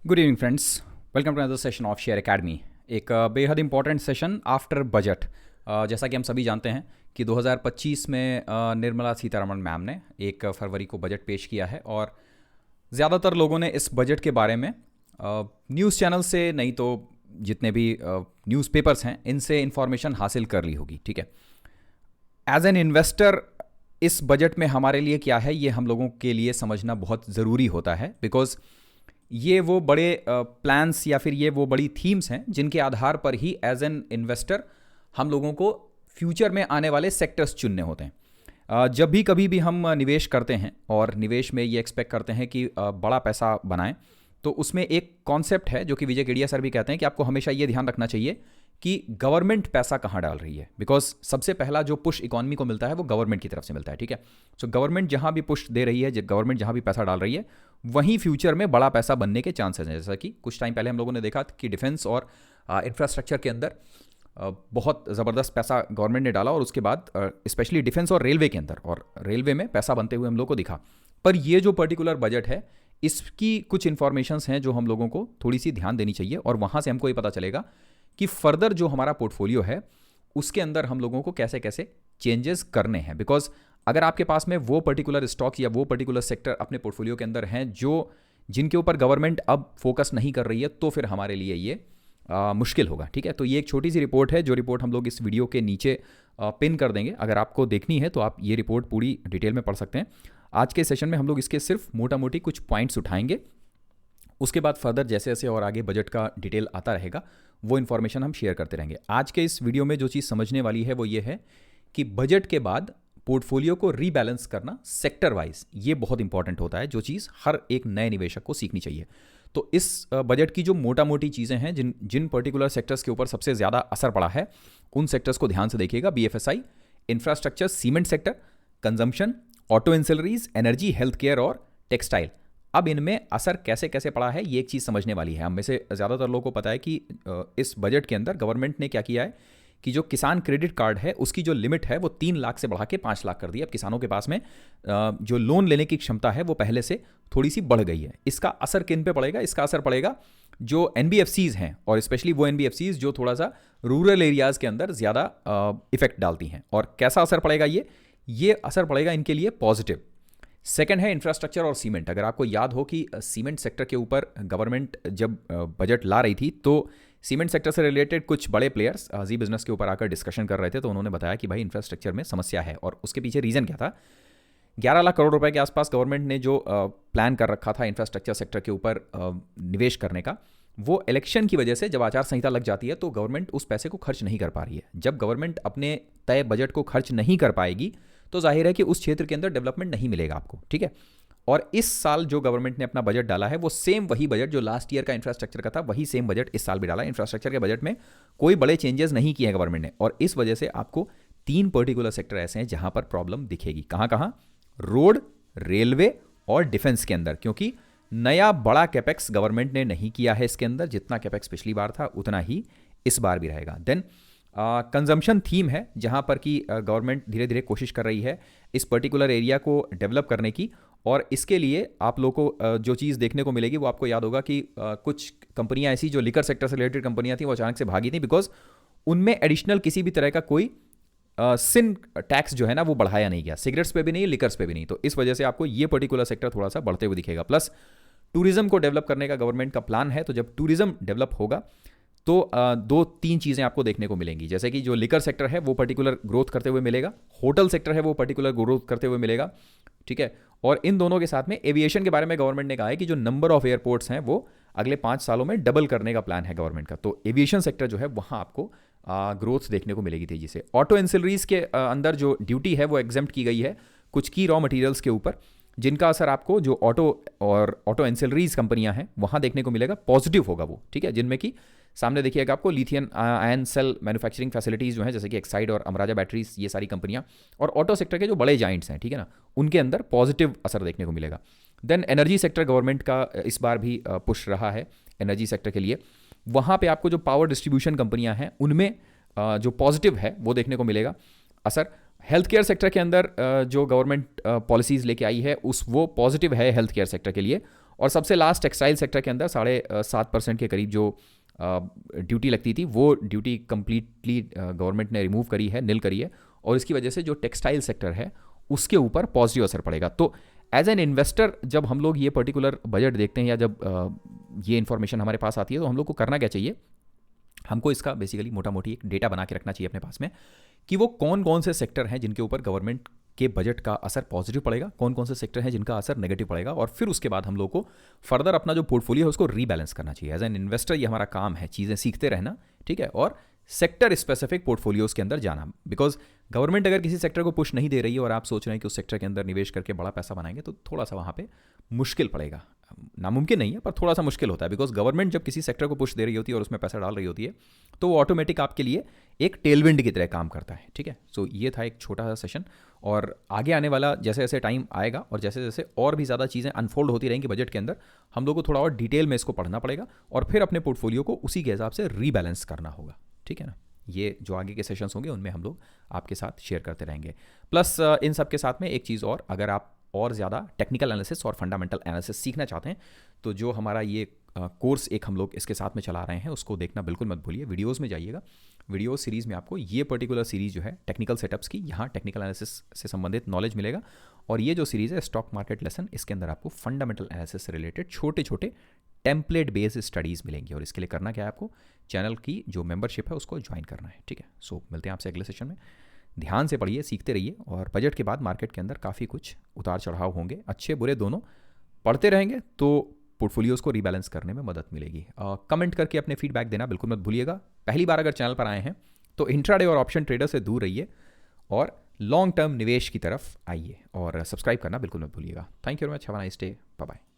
Good evening friends, welcome to another session of share academy. एक बेहद important session after budget. जैसा कि हम सभी जानते हैं कि 2025 में निर्मला सीतारमण मैम ने 1 फरवरी को बजट पेश किया है और ज़्यादातर लोगों ने इस बजट के बारे में न्यूज़ चैनल से नहीं तो जितने भी न्यूज़पेपर्स हैं इनसे इन्फॉर्मेशन हासिल कर ली होगी। ठीक है, एज एन इन्वेस्टर इस बजट में हमारे लिए क्या है ये हम लोगों के लिए समझना बहुत ज़रूरी होता है, बिकॉज ये वो बड़े प्लान्स या फिर ये वो बड़ी थीम्स हैं जिनके आधार पर ही एज एन इन्वेस्टर हम लोगों को फ्यूचर में आने वाले सेक्टर्स चुनने होते हैं। जब भी कभी भी हम निवेश करते हैं और निवेश में ये एक्सपेक्ट करते हैं कि बड़ा पैसा बनाएं, तो उसमें एक कॉन्सेप्ट है जो कि विजय केडिया सर भी कहते हैं कि आपको हमेशा ये ध्यान रखना चाहिए कि गवर्नमेंट पैसा कहाँ डाल रही है, बिकॉज सबसे पहला जो पुश इकोनॉमी को मिलता है वो गवर्नमेंट की तरफ से मिलता है। ठीक है, सो गवर्नमेंट जहाँ भी पुश दे रही है, गवर्नमेंट जहाँ भी पैसा डाल रही है, वहीं फ्यूचर में बड़ा पैसा बनने के चांसेस हैं। जैसा कि कुछ टाइम पहले हम लोगों ने देखा कि डिफेंस और इंफ्रास्ट्रक्चर के अंदर बहुत ज़बरदस्त पैसा गवर्नमेंट ने डाला और उसके बाद स्पेशली डिफेंस और रेलवे के अंदर, और रेलवे में पैसा बनते हुए हम लोग को दिखा। पर ये जो पर्टिकुलर बजट है इसकी कुछ इन्फॉर्मेशंस हैं जो हम लोगों को थोड़ी सी ध्यान देनी चाहिए, और वहाँ से हमको ये पता चलेगा कि फर्दर जो हमारा पोर्टफोलियो है उसके अंदर हम लोगों को कैसे कैसे चेंजेस करने हैं। बिकॉज अगर आपके पास में वो पर्टिकुलर स्टॉक्स या वो पर्टिकुलर सेक्टर अपने पोर्टफोलियो के अंदर हैं जो जिनके ऊपर गवर्नमेंट अब फोकस नहीं कर रही है, तो फिर हमारे लिए ये मुश्किल होगा। ठीक है, तो ये एक छोटी सी रिपोर्ट है, जो रिपोर्ट हम लोग इस वीडियो के नीचे पिन कर देंगे। अगर आपको देखनी है तो आप ये रिपोर्ट पूरी डिटेल में पढ़ सकते हैं। आज के सेशन में हम लोग इसके सिर्फ मोटा मोटी कुछ पॉइंट्स उठाएंगे, उसके बाद फर्दर जैसे जैसे और आगे बजट का डिटेल आता रहेगा वो इन्फॉर्मेशन हम शेयर करते रहेंगे। आज के इस वीडियो में जो चीज़ समझने वाली है वो ये है कि बजट के बाद पोर्टफोलियो को रीबैलेंस करना सेक्टर वाइज, ये बहुत इंपॉर्टेंट होता है, जो चीज़ हर एक नए निवेशक को सीखनी चाहिए। तो इस बजट की जो मोटा मोटी चीज़ें हैं जिन पर्टिकुलर सेक्टर्स के ऊपर सबसे ज़्यादा असर पड़ा है उन सेक्टर्स को ध्यान से देखिएगा। BFSI, infrastructure, cement sector, consumption, auto ancillaries, energy, health care और टेक्सटाइल। अब इनमें असर कैसे कैसे पड़ा है ये एक चीज़ समझने वाली है। हम में से ज़्यादातर लोगों को पता है कि इस बजट के अंदर गवर्नमेंट ने क्या किया है कि जो किसान क्रेडिट कार्ड है उसकी जो लिमिट है वो 3 लाख से बढ़ा के 5 लाख कर दी। अब किसानों के पास में जो लोन लेने की क्षमता है वो पहले से थोड़ी सी बढ़ गई है। इसका असर किन पे पड़ेगा? इसका असर पड़ेगा जो एनबीएफसीज हैं, और स्पेशली वो एनबीएफसीज जो थोड़ा सा रूरल एरियाज़ के अंदर ज़्यादा इफेक्ट डालती हैं। और कैसा असर पड़ेगा? ये असर पड़ेगा इनके लिए पॉजिटिव। सेकंड है इंफ्रास्ट्रक्चर और सीमेंट। अगर आपको याद हो कि सीमेंट सेक्टर के ऊपर गवर्नमेंट जब बजट ला रही थी तो सीमेंट सेक्टर से रिलेटेड कुछ बड़े प्लेयर्स जी बिजनेस के ऊपर आकर डिस्कशन कर रहे थे, तो उन्होंने बताया कि भाई इंफ्रास्ट्रक्चर में समस्या है। और उसके पीछे रीज़न क्या था? 11 लाख करोड़ रुपए के आसपास गवर्नमेंट ने जो प्लान कर रखा था इंफ्रास्ट्रक्चर सेक्टर के ऊपर निवेश करने का, वो इलेक्शन की वजह से जब आचार संहिता लग जाती है तो गवर्नमेंट उस पैसे को खर्च नहीं कर पा रही है। जब गवर्नमेंट अपने तय बजट को खर्च नहीं कर पाएगी तो जाहिर है कि उस क्षेत्र के अंदर डेवलपमेंट नहीं मिलेगा आपको। ठीक है, और इस साल जो गवर्नमेंट ने अपना बजट डाला है वो सेम वही बजट जो लास्ट ईयर का इंफ्रास्ट्रक्चर का था, वही सेम बजट इस साल भी डाला है। इंफ्रास्ट्रक्चर के बजट में कोई बड़े चेंजेस नहीं किए हैं गवर्नमेंट ने, और इस वजह से आपको 3 पर्टिकुलर सेक्टर ऐसे हैं जहां पर प्रॉब्लम दिखेगी। कहां कहां? रोड, रेलवे और डिफेंस के अंदर, क्योंकि नया बड़ा कैपेक्स गवर्नमेंट ने नहीं किया है इसके अंदर। जितना कैपेक्स पिछली बार था उतना ही इस बार भी रहेगा। देन कंजम्पशन थीम है जहां पर कि गवर्नमेंट धीरे धीरे कोशिश कर रही है इस पर्टिकुलर एरिया को डेवलप करने की, और इसके लिए आप लोगों को जो चीज़ देखने को मिलेगी वो आपको याद होगा कि कुछ कंपनियां ऐसी जो लिकर सेक्टर से रिलेटेड कंपनियां थी वो अचानक से भागी थी, बिकॉज उनमें एडिशनल किसी भी तरह का कोई सिन टैक्स जो है ना वो बढ़ाया नहीं गया, सिगरेट्स पे भी नहीं, लिकर्स पे भी नहीं। तो इस वजह से आपको ये पर्टिकुलर सेक्टर थोड़ा सा बढ़ते हुए दिखेगा। प्लस टूरिज्म को डेवलप करने का गवर्नमेंट का प्लान है, तो जब टूरिज्म डेवलप होगा तो 2-3 चीज़ें आपको देखने को मिलेंगी, जैसे कि जो लिकर सेक्टर है वो पर्टिकुलर ग्रोथ करते हुए मिलेगा, होटल सेक्टर है वो पर्टिकुलर ग्रोथ करते हुए मिलेगा। ठीक है, और इन दोनों के साथ में एविएशन के बारे में गवर्नमेंट ने कहा है कि जो नंबर ऑफ एयरपोर्ट्स हैं वो अगले 5 सालों में डबल करने का प्लान है गवर्नमेंट का। तो एविएशन सेक्टर जो है वहाँ आपको ग्रोथ देखने को मिलेगी तेजी से। ऑटो एंसिलरीज के अंदर जो ड्यूटी है वो एग्जेम्प्ट की गई है कुछ की रॉ मटेरियल्स के ऊपर, जिनका असर आपको जो ऑटो एंसिलरीज कंपनियां हैं वहाँ देखने को मिलेगा, पॉजिटिव होगा वो। ठीक है, जिनमें कि सामने देखिएगा आपको lithium ion cell manufacturing facilities जो हैं जैसे कि एक्साइड और अमराजा बैटरीज, ये सारी कंपनियां, और ऑटो सेक्टर के जो बड़े जाइंट्स हैं, ठीक है ना, उनके अंदर पॉजिटिव असर देखने को मिलेगा। देन एनर्जी सेक्टर गवर्नमेंट का इस बार भी पुश रहा है एनर्जी सेक्टर के लिए। वहाँ पे आपको जो पावर डिस्ट्रीब्यूशन कंपनियां हैं उनमें जो पॉजिटिव है वो देखने को मिलेगा असर। हेल्थ केयर सेक्टर के अंदर जो गवर्नमेंट पॉलिसीज़ लेके आई है वो पॉजिटिव है हेल्थ केयर सेक्टर के लिए। और सबसे लास्ट टेक्सटाइल सेक्टर के अंदर 7.5% के करीब जो ड्यूटी लगती थी, वो ड्यूटी कंप्लीटली गवर्नमेंट ने रिमूव करी है, निल करी है, और इसकी वजह से जो टेक्सटाइल सेक्टर है उसके ऊपर पॉजिटिव असर पड़ेगा। तो एज एन इन्वेस्टर जब हम लोग ये पर्टिकुलर बजट देखते हैं या जब ये इन्फॉर्मेशन हमारे पास आती है, तो हम लोग को करना क्या चाहिए, हमको इसका बेसिकली मोटा मोटी एक डेटा बना के रखना चाहिए अपने पास में कि वो कौन कौन से सेक्टर हैं जिनके ऊपर गवर्नमेंट के बजट का असर पॉजिटिव पड़ेगा, कौन कौन से सेक्टर हैं जिनका असर नेगेटिव पड़ेगा, और फिर उसके बाद हम लोग को फर्दर अपना जो पोर्टफोलियो है उसको रीबैलेंस करना चाहिए। एज एन इन्वेस्टर ये हमारा काम है, चीज़ें सीखते रहना, ठीक है, और सेक्टर स्पेसिफिक पोर्टफोलियोज के अंदर जाना। बिकॉज गवर्नमेंट अगर किसी सेक्टर को पुश नहीं दे रही है और आप सोच रहे हैं कि उस सेक्टर के अंदर निवेश करके बड़ा पैसा बनाएंगे, तो थोड़ा सा वहाँ पे मुश्किल पड़ेगा। नामुमकिन नहीं है, पर थोड़ा सा मुश्किल होता है, बिकॉज गवर्नमेंट जब किसी सेक्टर को पुश दे रही होती है और उसमें पैसा डाल रही होती है, तो वो ऑटोमेटिक आपके लिए एक टेलविंड की तरह काम करता है, ठीक है। सो ये था एक छोटा सा सेशन, और आगे आने वाला जैसे जैसे टाइम आएगा और जैसे जैसे और भी ज़्यादा चीज़ें अनफोल्ड होती रहेंगी बजट के अंदर, हम लोग को थोड़ा और डिटेल में इसको पढ़ना पड़ेगा और फिर अपने पोर्टफोलियो को उसी के हिसाब से रीबैलेंस करना होगा, ठीक है ना। ये जो आगे के सेशंस होंगे उनमें हम लोग आपके साथ शेयर करते रहेंगे। प्लस इन सब के साथ में एक चीज़ और, अगर आप और ज़्यादा टेक्निकल एनालिसिस और फंडामेंटल एनालिसिस सीखना चाहते हैं, तो जो हमारा ये कोर्स एक हम लोग इसके साथ में चला रहे हैं, उसको देखना बिल्कुल मत भूलिए। वीडियोस में जाइएगा, वीडियो सीरीज़ में आपको ये पर्टिकुलर सीरीज़ जो है टेक्निकल सेटअप्स की, यहाँ टेक्निकल एनालिसिस से संबंधित नॉलेज मिलेगा, और ये जो सीरीज़ है स्टॉक मार्केट लेसन, इसके अंदर आपको फंडामेंटल एनालिसिस से रिलेटेड छोटे छोटे टेम्पलेट बेस्ड स्टडीज़ मिलेंगी। और इसके लिए करना क्या है, आपको चैनल की जो मेंबरशिप है उसको ज्वाइन करना है, ठीक है। सो मिलते हैं आपसे अगले सेशन में। ध्यान से पढ़िए, सीखते रहिए, और बजट के बाद मार्केट के अंदर काफ़ी कुछ उतार चढ़ाव होंगे, अच्छे बुरे दोनों। पढ़ते रहेंगे तो पोर्टफोलियोज को रीबैलेंस करने में मदद मिलेगी। कमेंट करके अपने फीडबैक देना बिल्कुल मत भूलिएगा। पहली बार अगर चैनल पर आए हैं तो इंट्राडे और ऑप्शन ट्रेडर से दूर रहिए और लॉन्ग टर्म निवेश की तरफ आइए, और सब्सक्राइब करना बिल्कुल मत भूलिएगा। Thank you very much, have a nice day, bye bye.